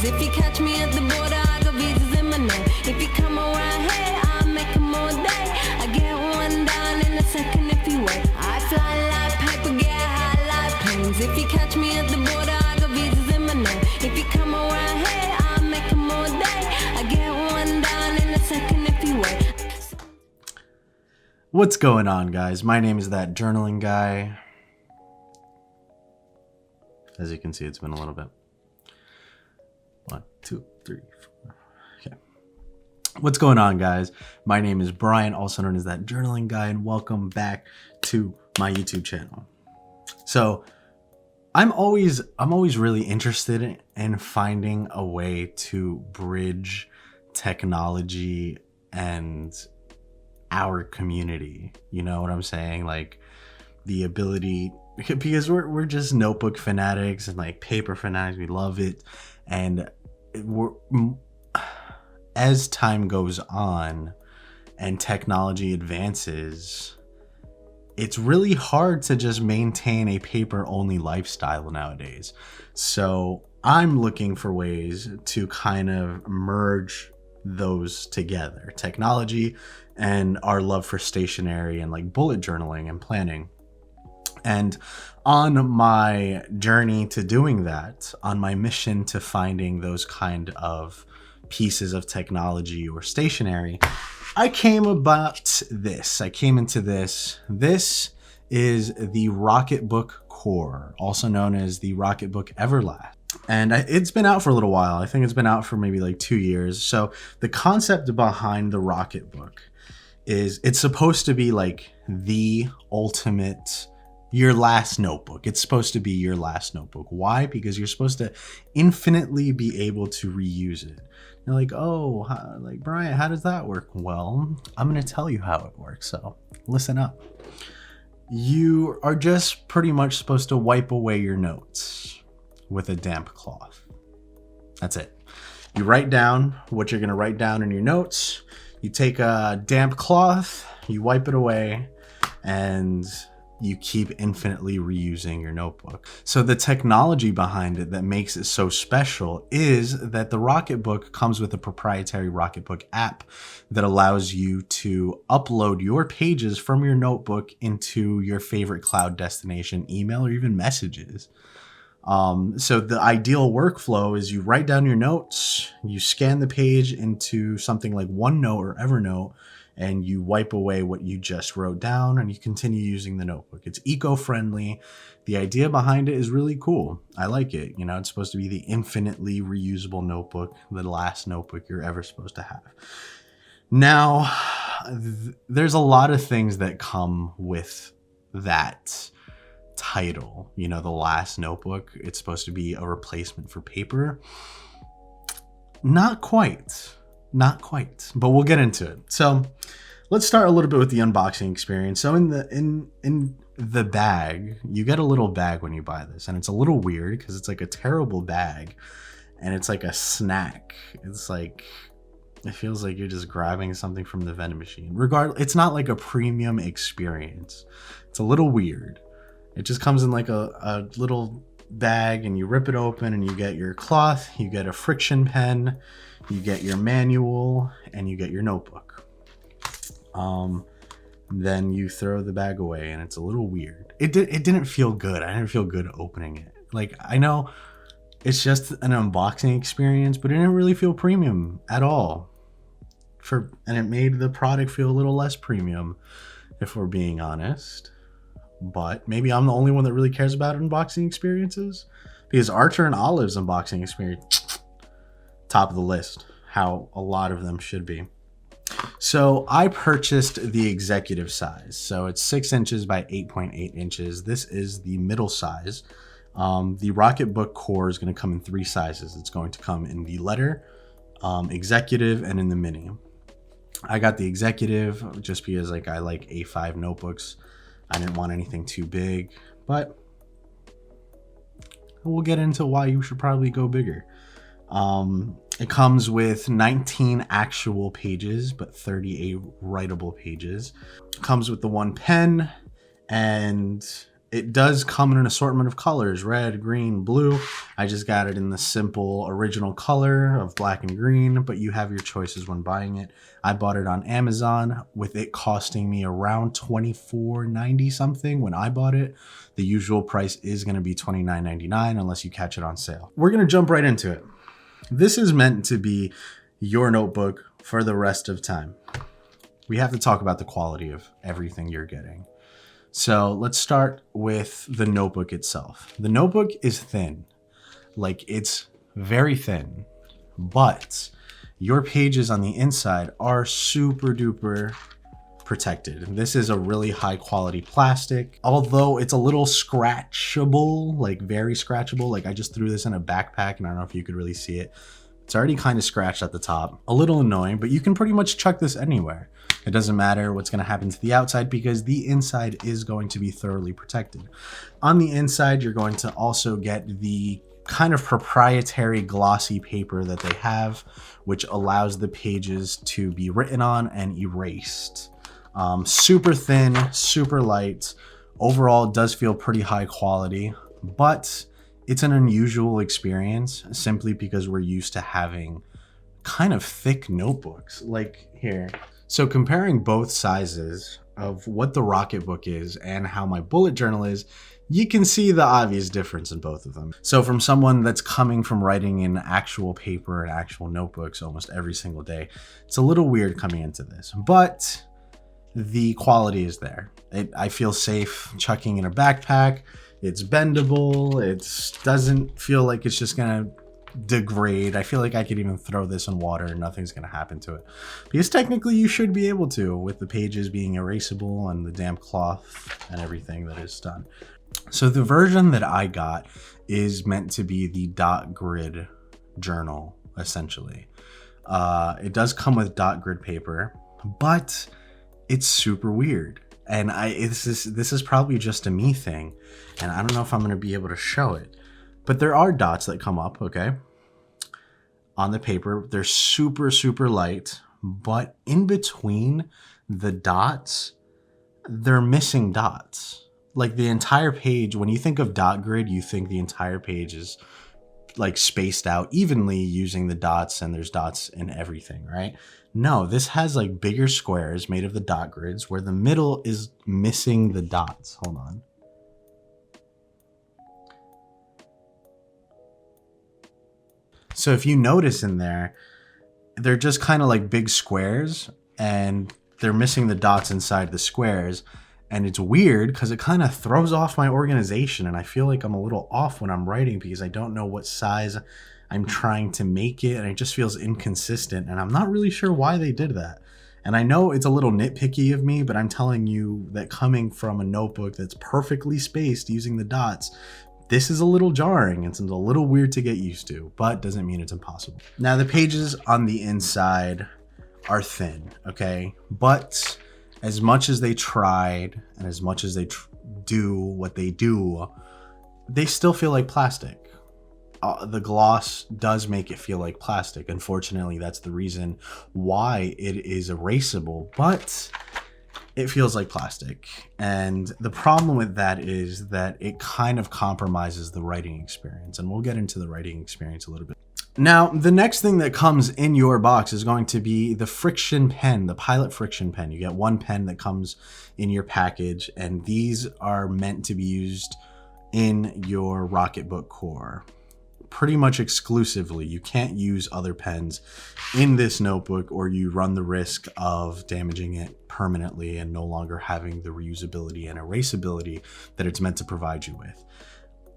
planes. If you catch me at the border, I got visas in my name. If you come around here, I'll make them all day. I get one down in a second if you wait. I fly like paper, get high like planes. If you catch me at the border, I got visas in my name. If you come around here, I'll make them all day. I get one down in a second if you wait. What's going on, guys? My name is ThatJournalingGuy. As you can see, it's been a little bit. 1, 2, 3, 4. Okay. What's going on, guys? My name is Bryant, also known as ThatJournalingGuy, and welcome back to my YouTube channel. So, I'm always really interested in finding a way to bridge technology and our community. You know what I'm saying? Like the ability, because we're just notebook fanatics and like paper fanatics. We love it. And as time goes on and technology advances, it's really hard to just maintain a paper only lifestyle nowadays. So I'm looking for ways to kind of merge those together, technology and our love for stationery and like bullet journaling and planning. And on my journey to doing that, on my mission to finding those kind of pieces of technology or stationery, I came about this. I came into this. This is the Rocketbook Core, also known as the Rocketbook Everlast. And it's been out for a little while. I think it's been out for maybe like 2 years. So the concept behind the Rocketbook is it's supposed to be like the ultimate, your last notebook. It's supposed to be your last notebook. Why? Because you're supposed to infinitely be able to reuse it. You're like, oh, like Brian, how does that work? Well, I'm going to tell you how it works. So listen up. You are just pretty much supposed to wipe away your notes with a damp cloth. That's it. You write down what you're going to write down in your notes. You take a damp cloth, you wipe it away, and you keep infinitely reusing your notebook. So the technology behind it that makes it so special is that the Rocketbook comes with a proprietary Rocketbook app that allows you to upload your pages from your notebook into your favorite cloud destination, email, or even messages. So the ideal workflow is you write down your notes, you scan the page into something like OneNote or Evernote, and you wipe away what you just wrote down and you continue using the notebook. It's eco-friendly. The idea behind it is really cool. I like it. You know, it's supposed to be the infinitely reusable notebook, the last notebook you're ever supposed to have. Now, there's a lot of things that come with that title. You know, the last notebook. It's supposed to be a replacement for paper. Not quite, but we'll get into it. So let's start a little bit with the unboxing experience. So in the bag, you get a little bag when you buy this, and it's a little weird because it's like a terrible bag and it's like a snack. It's like, it feels like you're just grabbing something from the vending machine. It's not like a premium experience. It's a little weird. It just comes in like a little bag, and you rip it open and you get your cloth, you get a friction pen, you get your manual, and you get your notebook. Then you throw the bag away, and it's a little weird. It didn't feel good. I didn't feel good opening it. Like, I know it's just an unboxing experience, but it didn't really feel premium at all. And it made the product feel a little less premium, if we're being honest. But maybe I'm the only one that really cares about unboxing experiences, because Archer and Olive's unboxing experience, top of the list, how a lot of them should be. So I purchased the executive size. So it's 6 inches by 8.8 inches. This is the middle size. The Rocketbook Core is going to come in 3 sizes. It's going to come in the letter, executive, and in the mini. I got the executive just because I like A5 notebooks. I didn't want anything too big, but we'll get into why you should probably go bigger. It comes with 19 actual pages, but 38 writable pages. It comes with the one pen and It does come in an assortment of colors, red, green, blue. I just got it in the simple original color of black and green, but you have your choices when buying it. I bought it on Amazon with it costing me around $24.90 something when I bought it. The usual price is going to be $29.99 unless you catch it on sale. We're going to jump right into it. This is meant to be your notebook for the rest of time. We have to talk about the quality of everything you're getting. So let's start with the notebook itself. The notebook is thin, like it's very thin, but your pages on the inside are super duper protected. This is a really high quality plastic, although it's a little scratchable, like very scratchable. Like I just threw this in a backpack and I don't know if you could really see it. It's already kind of scratched at the top, a little annoying, but you can pretty much chuck this anywhere. It doesn't matter what's going to happen to the outside because the inside is going to be thoroughly protected. On the inside, you're going to also get the kind of proprietary glossy paper that they have, which allows the pages to be written on and erased. Super thin, super light. Overall, it does feel pretty high quality, but it's an unusual experience simply because we're used to having kind of thick notebooks like here. So comparing both sizes of what the Rocketbook is and how my bullet journal is, you can see the obvious difference in both of them. So from someone that's coming from writing in actual paper and actual notebooks almost every single day, it's a little weird coming into this, but the quality is there. I feel safe chucking in a backpack. It's bendable. It doesn't feel like it's just gonna degrade. I feel like I could even throw this in water and nothing's going to happen to it, because technically you should be able to, with the pages being erasable and the damp cloth and everything that is done. So the version that I got is meant to be the dot grid journal, essentially. It does come with dot grid paper, but it's super weird. And this is probably just a me thing, and I don't know if I'm going to be able to show it. But there are dots that come up, okay, on the paper. They're super, super light, but in between the dots, they're missing dots. Like the entire page, when you think of dot grid, you think the entire page is like spaced out evenly using the dots, and there's dots in everything, right? No, this has like bigger squares made of the dot grids where the middle is missing the dots. Hold on. So if you notice in there, they're just kind of like big squares and they're missing the dots inside the squares. And it's weird because it kind of throws off my organization, and I feel like I'm a little off when I'm writing because I don't know what size I'm trying to make it, and it just feels inconsistent, and I'm not really sure why they did that. And I know it's a little nitpicky of me, but I'm telling you that coming from a notebook that's perfectly spaced using the dots, this is a little jarring and it's a little weird to get used to, but doesn't mean it's impossible. Now the pages on the inside are thin, okay? But as much as they tried and as much as they do what they do, they still feel like plastic. The gloss does make it feel like plastic. Unfortunately, that's the reason why it is erasable, but it feels like plastic. And the problem with that is that it kind of compromises the writing experience. And we'll get into the writing experience a little bit. Now, the next thing that comes in your box is going to be the friction pen, the Pilot friction pen. You get one pen that comes in your package, and these are meant to be used in your Rocketbook core. Pretty much exclusively. You can't use other pens in this notebook, or you run the risk of damaging it permanently and no longer having the reusability and erasability that it's meant to provide you with.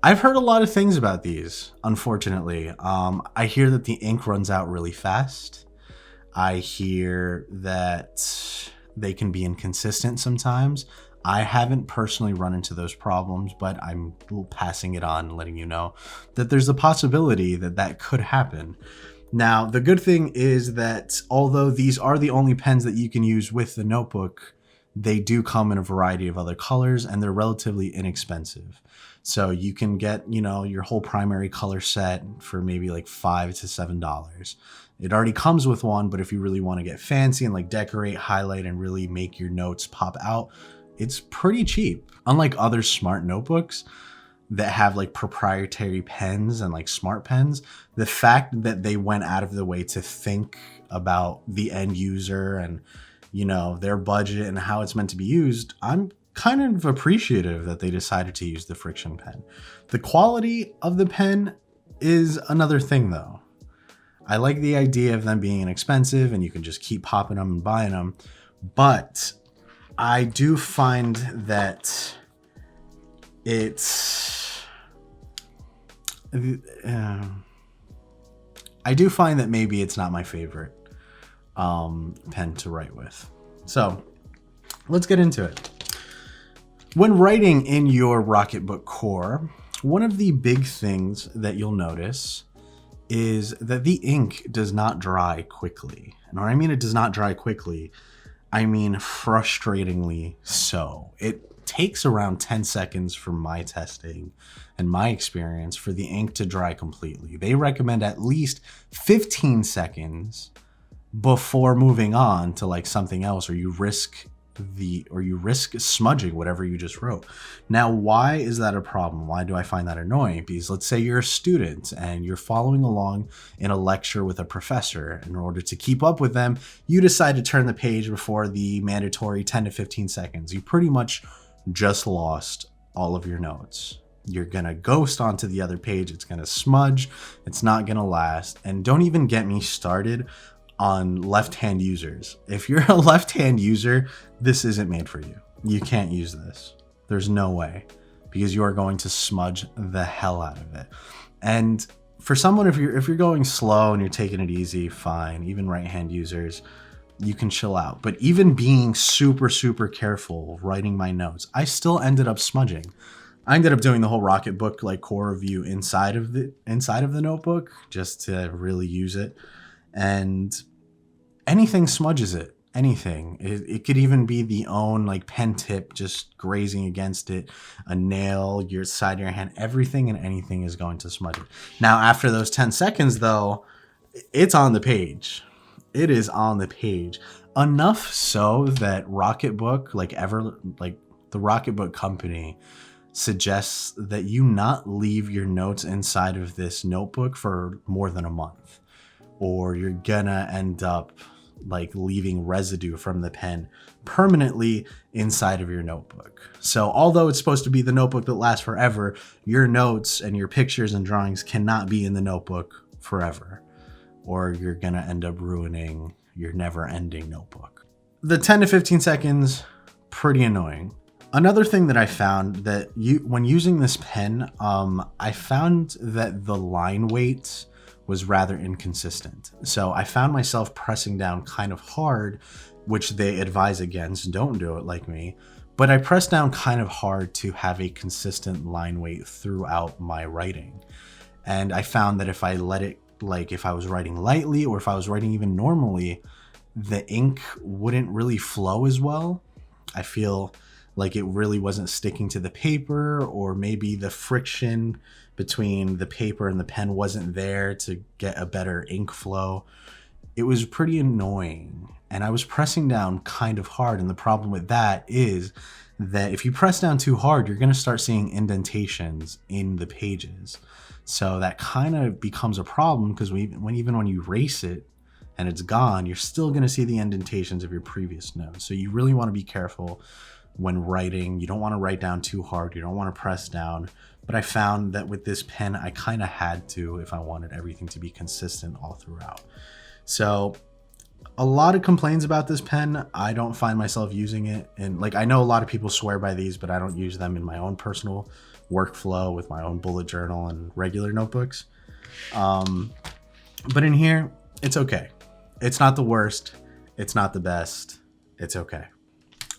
I've heard a lot of things about these, unfortunately. I hear that the ink runs out really fast. I hear that they can be inconsistent sometimes. I haven't personally run into those problems, but I'm passing it on, letting you know that there's a possibility that that could happen. Now, the good thing is that although these are the only pens that you can use with the notebook, they do come in a variety of other colors and they're relatively inexpensive. So you can get, you know, your whole primary color set for maybe like $5 to $7. It already comes with one, but if you really want to get fancy and like decorate, highlight, and really make your notes pop out, it's pretty cheap. Unlike other smart notebooks that have like proprietary pens and like smart pens, the fact that they went out of the way to think about the end user and, you know, their budget and how it's meant to be used, I'm kind of appreciative that they decided to use the friction pen. The quality of the pen is another thing though. I like the idea of them being inexpensive and you can just keep popping them and buying them, but I do find that maybe it's not my favorite pen to write with. So let's get into it. When writing in your Rocketbook core, one of the big things that you'll notice is that the ink does not dry quickly. And when I mean it does not dry quickly, I mean frustratingly so. It takes around 10 seconds from my testing and my experience for the ink to dry completely. They recommend at least 15 seconds before moving on to like something else, or you risk smudging whatever you just wrote. Now, why is that a problem? Why do I find that annoying? Because let's say you're a student and you're following along in a lecture with a professor. In order to keep up with them, you decide to turn the page before the mandatory 10 to 15 seconds. You pretty much just lost all of your notes. You're gonna ghost onto the other page. It's gonna smudge. It's not gonna last. And don't even get me started on left-hand users. If you're a left-hand user, this isn't made for you. You can't use this. There's no way, because you are going to smudge the hell out of it. And for someone, if you're going slow and you're taking it easy, fine. Even right-hand users, you can chill out. But even being super, super careful writing my notes, I still ended up smudging. I ended up doing the whole Rocketbook like core review inside of the notebook just to really use it. And anything smudges it. Anything. It could even be the own like pen tip just grazing against it, a nail, your side of your hand, everything and anything is going to smudge it. Now, after those 10 seconds though, it's on the page. It is on the page. Enough so that Rocketbook, the Rocketbook company, suggests that you not leave your notes inside of this notebook for more than a month, or you're gonna end up like leaving residue from the pen permanently inside of your notebook. So although it's supposed to be the notebook that lasts forever, your notes and your pictures and drawings cannot be in the notebook forever, or you're gonna end up ruining your never-ending notebook. The 10 to 15 seconds, pretty annoying. Another thing that I found that when using this pen, I found that the line weight was rather inconsistent. So I found myself pressing down kind of hard, which they advise against. Don't do it like me. But I pressed down kind of hard to have a consistent line weight throughout my writing. And I found that if I let it, like if I was writing lightly or if I was writing even normally, the ink wouldn't really flow as well. I feel like it really wasn't sticking to the paper, or maybe the friction between the paper and the pen wasn't there to get a better ink flow. It was pretty annoying, and I was pressing down kind of hard, and the problem with that is that if you press down too hard, you're going to start seeing indentations in the pages. So that kind of becomes a problem, because even when you erase it and it's gone, you're still going to see the indentations of your previous notes. So you really want to be careful when writing. You don't want to write down too hard. You don't want to press down. But I found that with this pen, I kind of had to if I wanted everything to be consistent all throughout. So a lot of complaints about this pen. I don't find myself using it. And like, I know a lot of people swear by these, but I don't use them in my own personal workflow with my own bullet journal and regular notebooks. But in here, it's okay. It's not the worst. It's not the best. It's okay.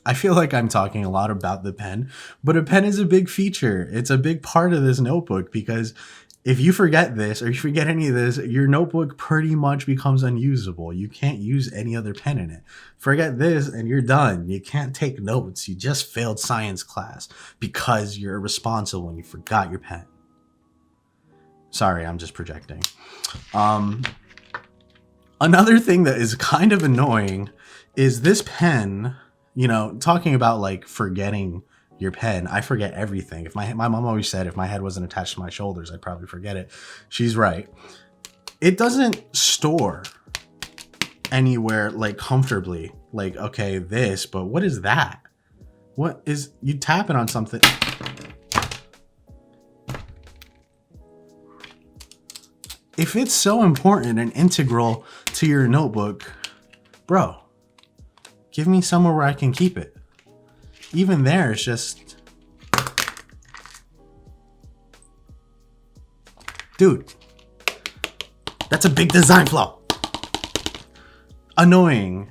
I feel like I'm talking a lot about the pen, but a pen is a big feature. It's a big part of this notebook, because if you forget this or you forget any of this, your notebook pretty much becomes unusable. You can't use any other pen in it. Forget this and you're done. You can't take notes. You just failed science class because you're irresponsible and you forgot your pen. Sorry, I'm just projecting. Another thing that is kind of annoying is this pen You know, talking about like forgetting your pen, I forget everything. If my mom always said if my head wasn't attached to my shoulders, I'd probably forget it. She's right. It doesn't store anywhere like comfortably. Like, okay, this, but what is that? What is, you tap it on something? If it's so important and integral to your notebook, bro, give me somewhere where I can keep it. Even there, it's just, dude, that's a big design flaw. Annoying.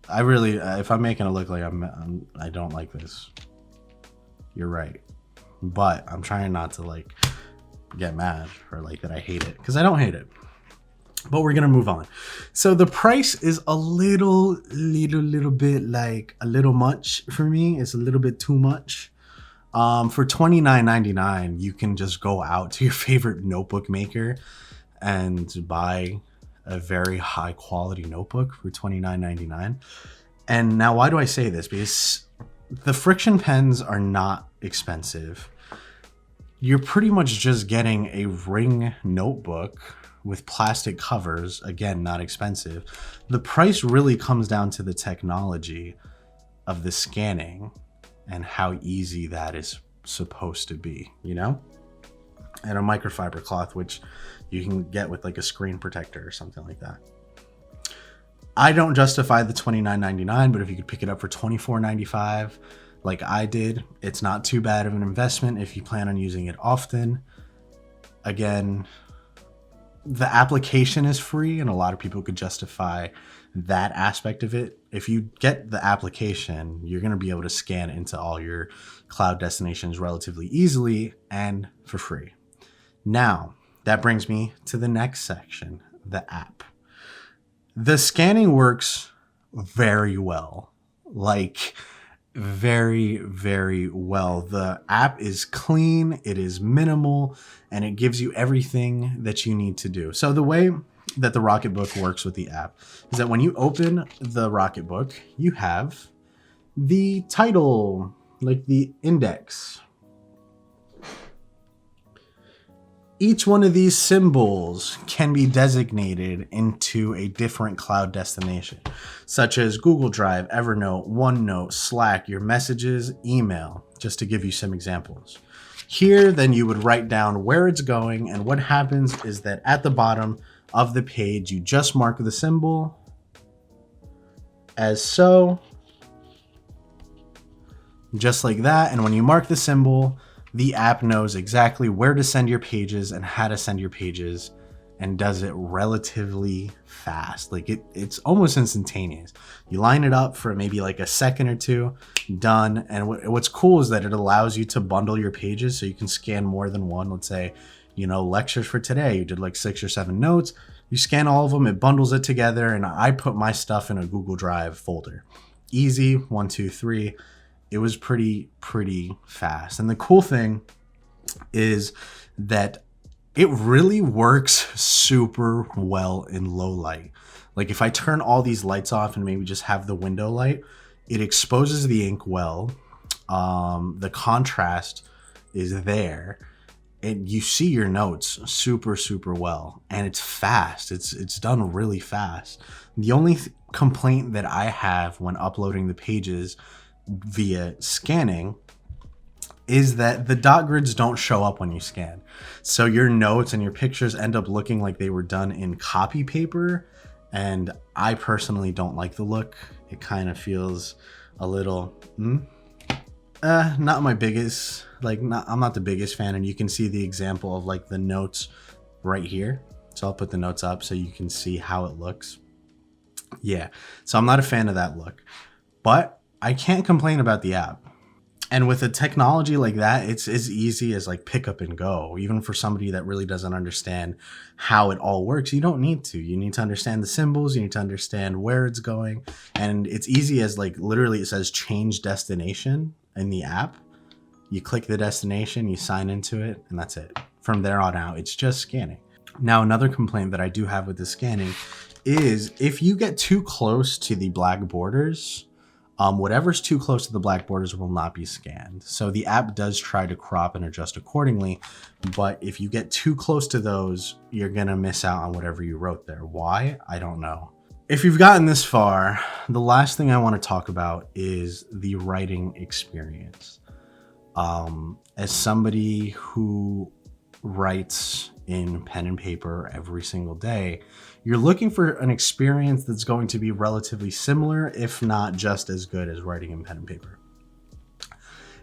I really, if I'm making it look like I don't like this, you're right. But I'm trying not to like get mad or like that I hate it, because I don't hate it. But we're gonna move on. So the price is a little bit like a little much for me. It's a little bit too much. For $29.99, you can just go out to your favorite notebook maker and buy a very high quality notebook for $29.99. And now, why do I say this? Because the friction pens are not expensive. You're pretty much just getting a ring notebook with plastic covers, again, not expensive. The price really comes down to the technology of the scanning and how easy that is supposed to be, you know? And a microfiber cloth, which you can get with like a screen protector or something like that. I don't justify the $29.99, but if you could pick it up for $24.95, like I did, it's not too bad of an investment if you plan on using it often. Again, the application is free, and a lot of people could justify that aspect of it. If you get the application, you're going to be able to scan into all your cloud destinations relatively easily and for free. Now, that brings me to the next section, the app. The scanning works very well, like very, very well. The app is clean, it is minimal, and it gives you everything that you need to do. So the way that the Rocketbook works with the app is that when you open the Rocketbook, you have the title, like the index. Each one of these symbols can be designated into a different cloud destination, such as Google Drive, Evernote, OneNote, Slack, your messages, email, just to give you some examples. Here, then you would write down where it's going, and what happens is that at the bottom of the page, you just mark the symbol as so, just like that. And when you mark the symbol, the app knows exactly where to send your pages and how to send your pages, and does it relatively fast. Like it's almost instantaneous. You line it up for maybe like a second or two, done. And what's cool is that it allows you to bundle your pages so you can scan more than one. Let's say, you know, lectures for today, you did like 6 or 7 notes, you scan all of them, it bundles it together, and I put my stuff in a Google Drive folder. Easy, 1, 2, 3. It was pretty fast. And the cool thing is that it really works super well in low light. Like if I turn all these lights off and maybe just have the window light, it exposes the ink well. The contrast is there, and you see your notes super well, and it's fast. It's done really fast. The only complaint that I have when uploading the pages via scanning is that the dot grids don't show up when you scan. So your notes and your pictures end up looking like they were done in copy paper, and I personally don't like the look. It kind of feels a little not my biggest, I'm not the biggest fan. And you can see the example of like the notes right here. So I'll put the notes up so you can see how it looks. Yeah, so I'm not a fan of that look, but I can't complain about the app. And with a technology like that, it's as easy as like pick up and go. Even for somebody that really doesn't understand how it all works, you don't need to. You need to understand the symbols, you need to understand where it's going. And it's easy as like literally it says change destination in the app. You click the destination, you sign into it, and that's it. From there on out, it's just scanning. Now, another complaint that I do have with the scanning is if you get too close to the black borders, whatever's too close to the black borders will not be scanned. So the app does try to crop and adjust accordingly, but if you get too close to those, you're gonna miss out on whatever you wrote there. Why? I don't know. If you've gotten this far, the last thing I want to talk about is the writing experience. As somebody who writes in pen and paper every single day, you're looking for an experience that's going to be relatively similar, if not just as good as writing in pen and paper.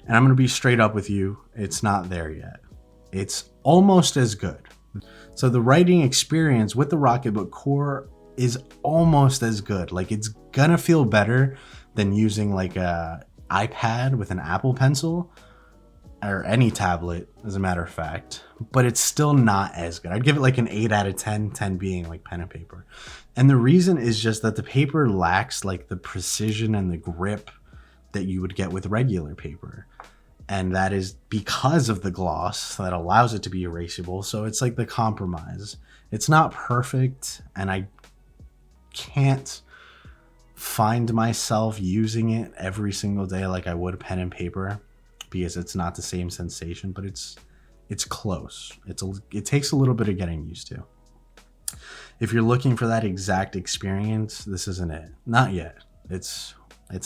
And I'm going to be straight up with you, it's not there yet. It's almost as good. So the writing experience with the Rocketbook Core is almost as good. Like, it's gonna feel better than using like a iPad with an Apple Pencil, or any tablet, as a matter of fact, but it's still not as good. I'd give it like an 8 out of 10, 10 being like pen and paper. And the reason is just that the paper lacks like the precision and the grip that you would get with regular paper. And that is because of the gloss that allows it to be erasable. So it's like the compromise. It's not perfect, and I can't find myself using it every single day like I would pen and paper, because it's not the same sensation, but it's close. It takes a little bit of getting used to. If you're looking for that exact experience, this isn't it. Not yet. It's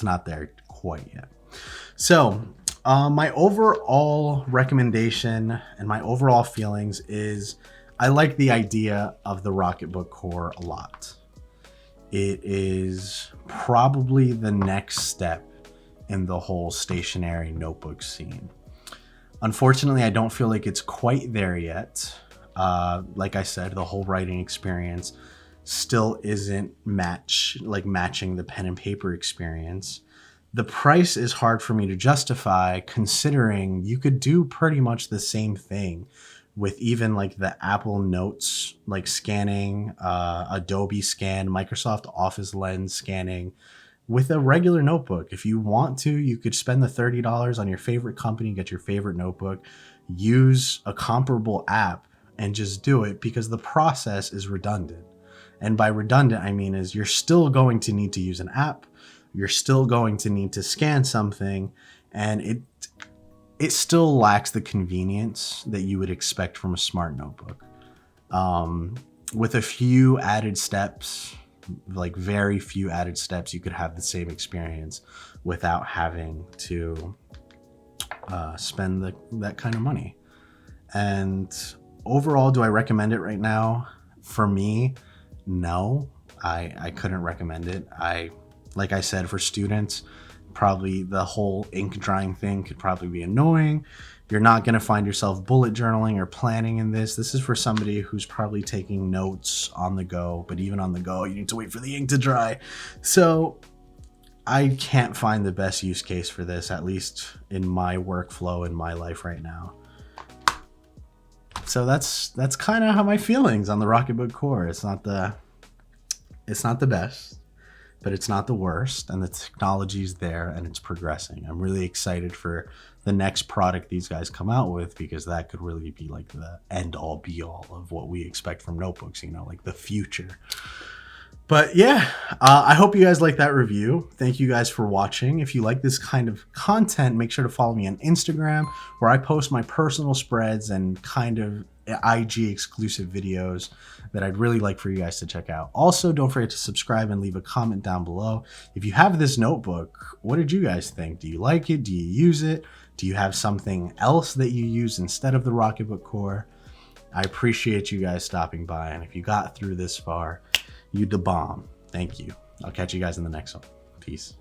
not there quite yet. So my overall recommendation and my overall feelings is I like the idea of the Rocketbook Core a lot. It is probably the next step in the whole stationary notebook scene. Unfortunately, I don't feel like it's quite there yet. Like I said, the whole writing experience still isn't matching the pen and paper experience. The price is hard for me to justify, considering you could do pretty much the same thing with even like the Apple Notes, like scanning, Adobe Scan, Microsoft Office Lens scanning with a regular notebook. If you want to, you could spend the $30 on your favorite company, get your favorite notebook, use a comparable app and just do it, because the process is redundant. And by redundant, I mean is you're still going to need to use an app, you're still going to need to scan something, and it still lacks the convenience that you would expect from a smart notebook. With a few added steps, like very few added steps, you could have the same experience without having to spend that kind of money. And overall, do I recommend it right now? For me, no, I couldn't recommend it. Like I said, for students, probably the whole ink drying thing could probably be annoying. You're not going to find yourself bullet journaling or planning in this. This is for somebody who's probably taking notes on the go, but even on the go, you need to wait for the ink to dry. So I can't find the best use case for this, at least in my workflow in my life right now. So that's kind of how my feelings on the Rocketbook Core. It's not the best, but it's not the worst, and the technology's there and it's progressing. I'm really excited for the next product these guys come out with, because that could really be like the end all be all of what we expect from notebooks, like the future. But yeah, I hope you guys like that review. Thank you guys for watching. If you like this kind of content, make sure to follow me on Instagram, where I post my personal spreads and kind of IG exclusive videos that I'd really like for you guys to check out. Also, don't forget to subscribe and leave a comment down below. If you have this notebook, what did you guys think? Do you like it? Do you use it? Do you have something else that you use instead of the Rocketbook Core? I appreciate you guys stopping by, and if you got through this far, you da bomb. Thank you. I'll catch you guys in the next one. Peace.